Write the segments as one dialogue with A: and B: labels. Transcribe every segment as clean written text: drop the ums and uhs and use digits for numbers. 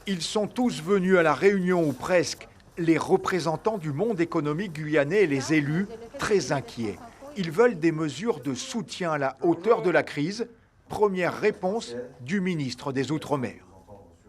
A: Ils sont tous venus à la réunion, ou presque, les représentants du monde économique guyanais et les élus, très inquiets. Ils veulent des mesures de soutien à la hauteur de la crise. Première réponse du ministre des Outre-mer.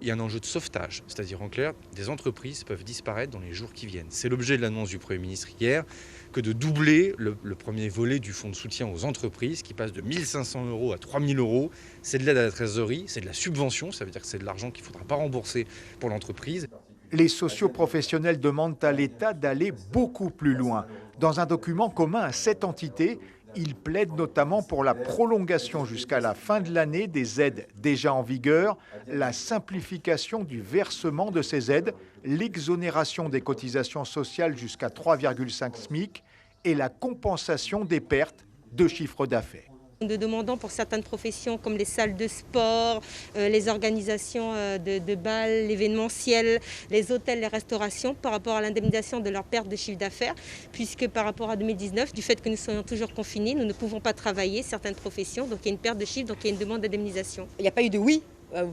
B: Il y a un enjeu de sauvetage, c'est-à-dire en clair, des entreprises peuvent disparaître dans les jours qui viennent. C'est l'objet de l'annonce du Premier ministre hier, que de doubler le premier volet du fonds de soutien aux entreprises qui passe de 1 500 € à 3 000 €. C'est de l'aide à la trésorerie, c'est de la subvention, ça veut dire que c'est de l'argent qu'il ne faudra pas rembourser pour l'entreprise.
A: Les socioprofessionnels demandent à l'État d'aller beaucoup plus loin. Dans un document commun à 7 entités, ils plaident notamment pour la prolongation jusqu'à la fin de l'année des aides déjà en vigueur, la simplification du versement de ces aides, l'exonération des cotisations sociales jusqu'à 3,5 SMIC et la compensation des pertes de chiffre d'affaires.
C: Nous demandons pour certaines professions comme les salles de sport, les organisations de bals, l'événementiel, les hôtels, les restaurations, par rapport à l'indemnisation de leur perte de chiffre d'affaires, puisque par rapport à 2019, du fait que nous soyons toujours confinés, nous ne pouvons pas travailler certaines professions, donc il y a une perte de chiffre, donc il y a une demande d'indemnisation.
D: Il n'y a pas eu de oui,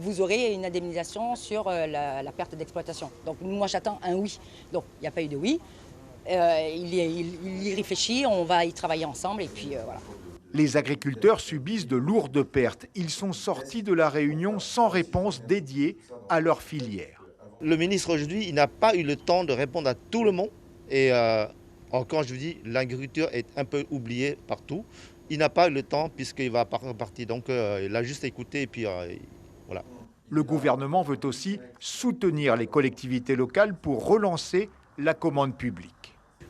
D: vous aurez une indemnisation sur la perte d'exploitation. Donc moi j'attends un oui, donc il n'y a pas eu de oui. Il y réfléchit, on va y travailler ensemble et puis voilà.
A: Les agriculteurs subissent de lourdes pertes. Ils sont sortis de la réunion sans réponse dédiée à leur filière.
E: Le ministre aujourd'hui, il n'a pas eu le temps de répondre à tout le monde. Et encore, je vous dis, l'agriculture est un peu oubliée partout. Il n'a pas eu le temps puisqu'il va partir. Donc il a juste écouté et puis voilà.
A: Le gouvernement veut aussi soutenir les collectivités locales pour relancer la commande publique.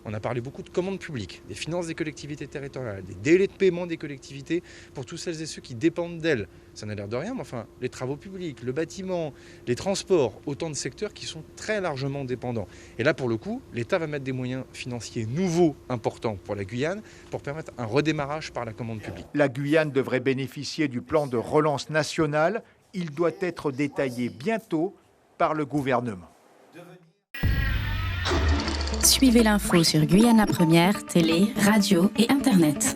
B: On a parlé beaucoup de commandes publiques, des finances des collectivités territoriales, des délais de paiement des collectivités pour tous celles et ceux qui dépendent d'elles. Ça n'a l'air de rien, mais enfin, les travaux publics, le bâtiment, les transports, autant de secteurs qui sont très largement dépendants. Et là, pour le coup, l'État va mettre des moyens financiers nouveaux, importants pour la Guyane, pour permettre un redémarrage par la commande publique.
A: La Guyane devrait bénéficier du plan de relance national. Il doit être détaillé bientôt par le gouvernement.
F: Suivez l'info sur Guyana Première, télé, radio et Internet.